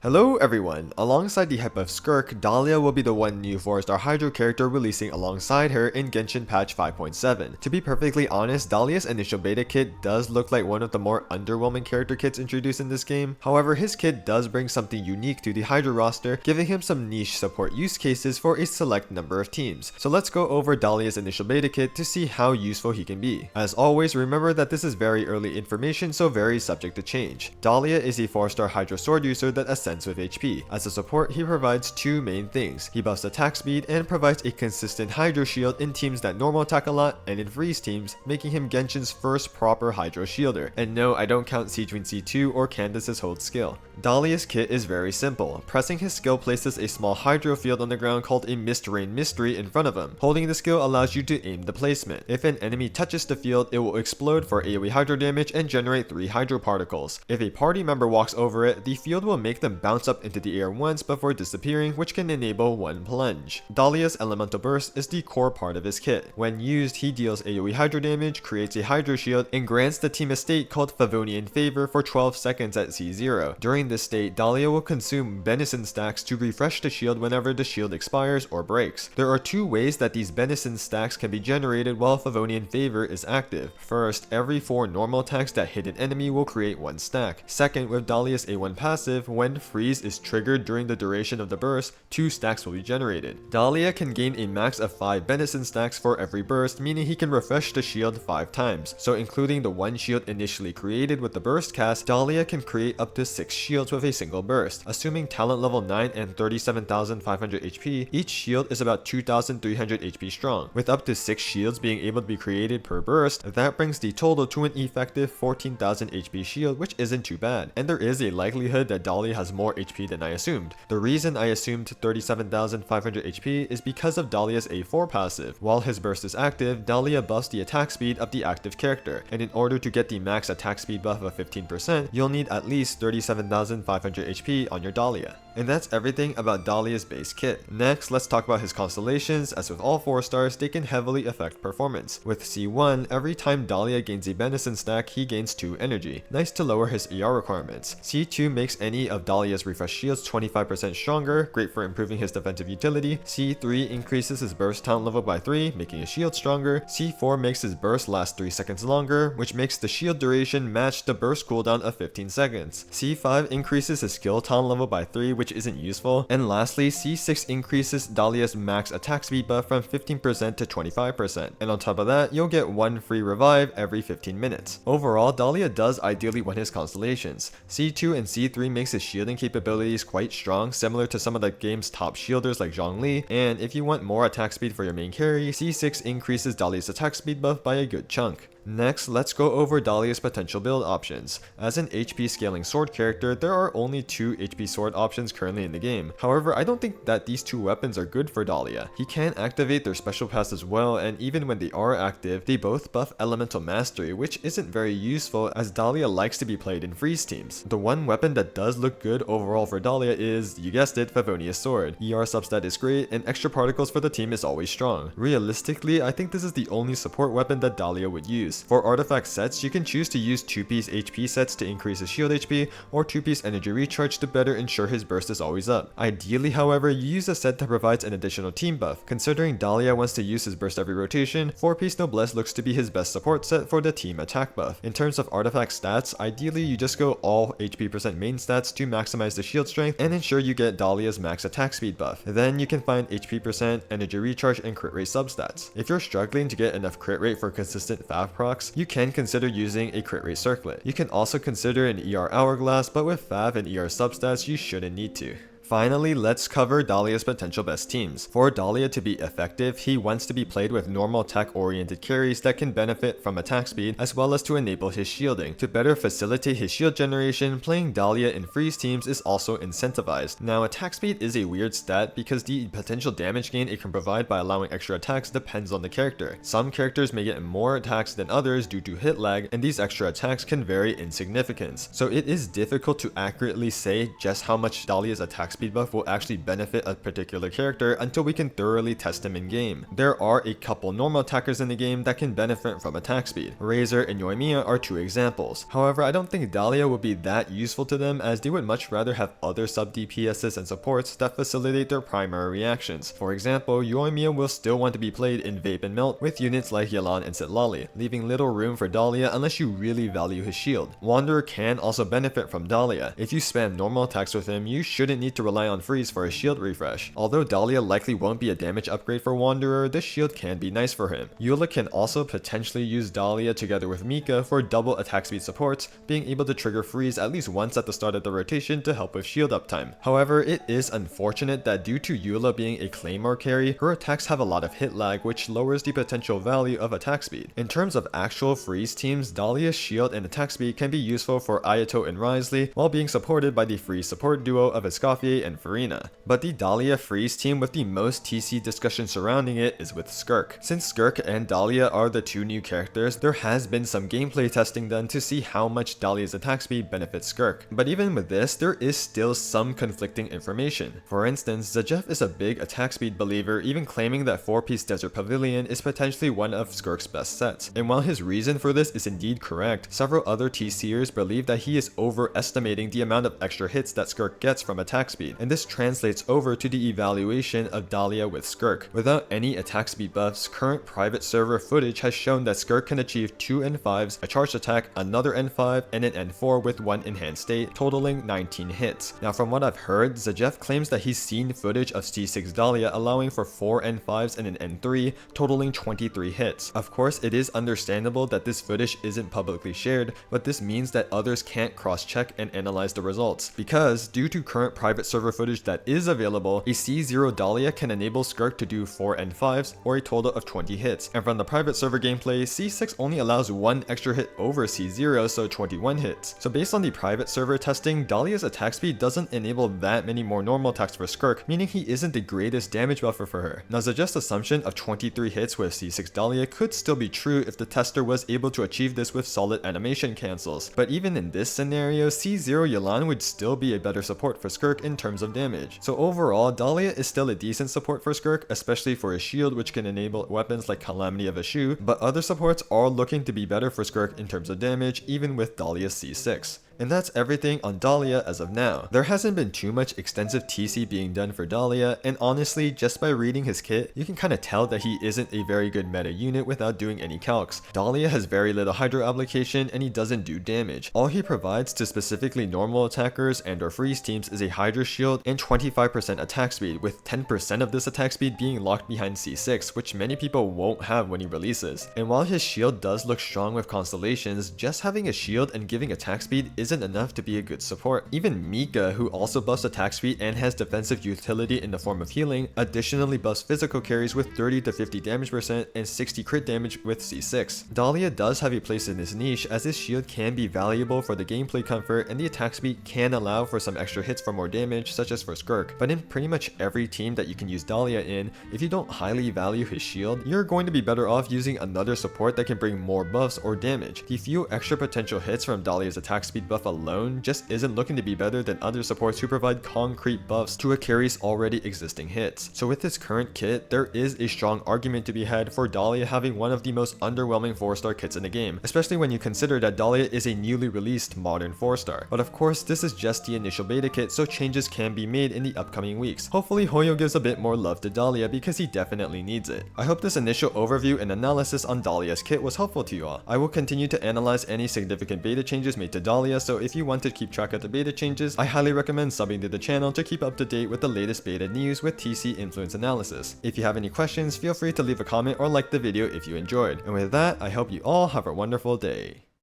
Hello everyone! Alongside the hype of Skirk, Dahlia will be the one new 4-star Hydro character releasing alongside her in Genshin patch 5.7. To be perfectly honest, Dahlia's initial beta kit does look like one of the more underwhelming character kits introduced in this game. However, his kit does bring something unique to the Hydro roster, giving him some niche support use cases for a select number of teams. So let's go over Dahlia's initial beta kit to see how useful he can be. As always, remember that this is very early information, so very subject to change. Dahlia is a 4-star Hydro sword user that ascends with HP. As a support, he provides two main things. He buffs attack speed and provides a consistent Hydro shield in teams that normal attack a lot and in freeze teams, making him Genshin's first proper Hydro shielder. And no, I don't count Siege C2 or Candace's hold skill. Dahlia's kit is very simple. Pressing his skill places a small Hydro field on the ground called a Mist Rain Mystery in front of him. Holding the skill allows you to aim the placement. If an enemy touches the field, it will explode for AoE Hydro damage and generate 3 Hydro particles. If a party member walks over it, the field will make them bounce up into the air once before disappearing, which can enable one plunge. Dahlia's Elemental Burst is the core part of his kit. When used, he deals AoE Hydro damage, creates a Hydro shield, and grants the team a state called Favonian Favor for 12 seconds at C0. During this state, Dahlia will consume Benison stacks to refresh the shield whenever the shield expires or breaks. There are two ways that these Benison stacks can be generated while Favonian Favor is active. First, every 4 normal attacks that hit an enemy will create 1 stack. Second, with Dahlia's A1 passive, when freeze is triggered during the duration of the burst, 2 stacks will be generated. Dahlia can gain a max of 5 Benison stacks for every burst, meaning he can refresh the shield 5 times. So including the 1 shield initially created with the burst cast, Dahlia can create up to 6 shields with a single burst. Assuming talent level 9 and 37,500 HP, each shield is about 2,300 HP strong. With up to 6 shields being able to be created per burst, that brings the total to an effective 14,000 HP shield, which isn't too bad. And there is a likelihood that Dahlia has more HP than I assumed. The reason I assumed 37,500 HP is because of Dahlia's A4 passive. While his burst is active, Dahlia buffs the attack speed of the active character, and in order to get the max attack speed buff of 15%, you'll need at least 37,500 HP on your Dahlia. And that's everything about Dahlia's base kit. Next, let's talk about his constellations. As with all 4 stars, they can heavily affect performance. With C1, every time Dahlia gains a Benison stack, he gains 2 energy. Nice to lower his ER requirements. C2 makes any of Dahlia's refresh shields 25% stronger, great for improving his defensive utility. C3 increases his burst talent level by 3, making his shield stronger. C4 makes his burst last 3 seconds longer, which makes the shield duration match the burst cooldown of 15 seconds. C5 increases his skill talent level by 3, which isn't useful. And lastly, C6 increases Dahlia's max attack speed buff from 15% to 25%. And on top of that, you'll get 1 free revive every 15 minutes. Overall, Dahlia does ideally win his constellations. C2 and C3 makes his shielding capabilities quite strong, similar to some of the game's top shielders like Zhongli, and if you want more attack speed for your main carry, C6 increases Dahlia's attack speed buff by a good chunk. Next, let's go over Dahlia's potential build options. As an HP scaling sword character, there are only 2 HP sword options currently in the game. However, I don't think that these 2 weapons are good for Dahlia. He can activate their special pass as well, and even when they are active, they both buff Elemental Mastery, which isn't very useful as Dahlia likes to be played in freeze teams. The one weapon that does look good overall for Dahlia is, you guessed it, Favonia's sword. ER substat is great, and extra particles for the team is always strong. Realistically, I think this is the only support weapon that Dahlia would use. For artifact sets, you can choose to use 2-piece HP sets to increase his shield HP, or 2-piece energy recharge to better ensure his burst is always up. Ideally, however, you use a set that provides an additional team buff. Considering Dahlia wants to use his burst every rotation, 4-piece Noblesse looks to be his best support set for the team attack buff. In terms of artifact stats, ideally you just go all HP % main stats to maximize the shield strength and ensure you get Dahlia's max attack speed buff. Then you can find HP %, energy recharge, and crit rate substats. If you're struggling to get enough crit rate for consistent Fav procs, you can consider using a crit rate circlet. You can also consider an ER hourglass, but with Fav and ER substats, you shouldn't need to. Finally, let's cover Dahlia's potential best teams. For Dahlia to be effective, he wants to be played with normal attack-oriented carries that can benefit from attack speed, as well as to enable his shielding. To better facilitate his shield generation, playing Dahlia in freeze teams is also incentivized. Now, attack speed is a weird stat because the potential damage gain it can provide by allowing extra attacks depends on the character. Some characters may get more attacks than others due to hit lag, and these extra attacks can vary in significance. So it is difficult to accurately say just how much Dahlia's attack speed speed buff will actually benefit a particular character until we can thoroughly test him in game. There are a couple normal attackers in the game that can benefit from attack speed. Razor and Yoimiya are 2 examples. However, I don't think Dahlia would be that useful to them, as they would much rather have other sub DPSs and supports that facilitate their primary reactions. For example, Yoimiya will still want to be played in Vape and Melt with units like Yelan and Sitlali, leaving little room for Dahlia unless you really value his shield. Wanderer can also benefit from Dahlia. If you spam normal attacks with him, you shouldn't need to rely on freeze for a shield refresh. Although Dahlia likely won't be a damage upgrade for Wanderer, this shield can be nice for him. Eula can also potentially use Dahlia together with Mika for double attack speed supports, being able to trigger freeze at least once at the start of the rotation to help with shield uptime. However, it is unfortunate that due to Eula being a Claymore carry, her attacks have a lot of hit lag, which lowers the potential value of attack speed. In terms of actual freeze teams, Dahlia's shield and attack speed can be useful for Ayato and Risley, while being supported by the freeze support duo of Escoffier and Farina. But the Dahlia freeze team with the most TC discussion surrounding it is with Skirk. Since Skirk and Dahlia are the 2 new characters, there has been some gameplay testing done to see how much Dahlia's attack speed benefits Skirk. But even with this, there is still some conflicting information. For instance, Zajef is a big attack speed believer, even claiming that 4-piece Desert Pavilion is potentially one of Skirk's best sets. And while his reason for this is indeed correct, several other TCers believe that he is overestimating the amount of extra hits that Skirk gets from attack speed, and this translates over to the evaluation of Dahlia with Skirk. Without any attack speed buffs, current private server footage has shown that Skirk can achieve 2 N5s, a charged attack, another N5, and an N4 with 1 enhanced state, totaling 19 hits. Now from what I've heard, Zajef claims that he's seen footage of C6 Dahlia allowing for 4 N5s and an N3, totaling 23 hits. Of course, it is understandable that this footage isn't publicly shared, but this means that others can't cross-check and analyze the results, because due to current private server footage that is available, a C0 Dahlia can enable Skirk to do 4 N5s or a total of 20 hits, and from the private server gameplay, C6 only allows 1 extra hit over C0, so 21 hits. So based on the private server testing, Dahlia's attack speed doesn't enable that many more normal attacks for Skirk, meaning he isn't the greatest damage buffer for her. Now Zajef's assumption of 23 hits with C6 Dahlia could still be true if the tester was able to achieve this with solid animation cancels, but even in this scenario, C0 Yelan would still be a better support for Skirk in terms of damage. So overall, Dahlia is still a decent support for Skirk, especially for his shield, which can enable weapons like Calamity of Ashu, but other supports are looking to be better for Skirk in terms of damage, even with Dahlia's C6. And that's everything on Dahlia as of now. There hasn't been too much extensive TC being done for Dahlia, and honestly, just by reading his kit, you can kinda tell that he isn't a very good meta unit without doing any calcs. Dahlia has very little Hydro application, and he doesn't do damage. All he provides to specifically normal attackers and or freeze teams is a Hydra shield and 25% attack speed, with 10% of this attack speed being locked behind C6, which many people won't have when he releases. And while his shield does look strong with Constellations, just having a shield and giving attack speed isn't enough to be a good support. Even Mika, who also buffs attack speed and has defensive utility in the form of healing, additionally buffs physical carries with 30 to 50 damage percent and 60 crit damage with C6. Dahlia does have a place in this niche, as his shield can be valuable for the gameplay comfort and the attack speed can allow for some extra hits for more damage, such as for Skirk. But in pretty much every team that you can use Dahlia in, if you don't highly value his shield, you're going to be better off using another support that can bring more buffs or damage. The few extra potential hits from Dahlia's attack speed buff alone just isn't looking to be better than other supports who provide concrete buffs to a carry's already existing hits. So with his current kit, there is a strong argument to be had for Dahlia having one of the most underwhelming 4-star kits in the game, especially when you consider that Dahlia is a newly released modern 4-star. But of course, this is just the initial beta kit, so changes can be made in the upcoming weeks. Hopefully Hoyo gives a bit more love to Dahlia because he definitely needs it. I hope this initial overview and analysis on Dahlia's kit was helpful to you all. I will continue to analyze any significant beta changes made to Dahlia, so if you want to keep track of the beta changes, I highly recommend subbing to the channel to keep up to date with the latest beta news with TC influence analysis. If you have any questions, feel free to leave a comment or like the video if you enjoyed. And with that, I hope you all have a wonderful day.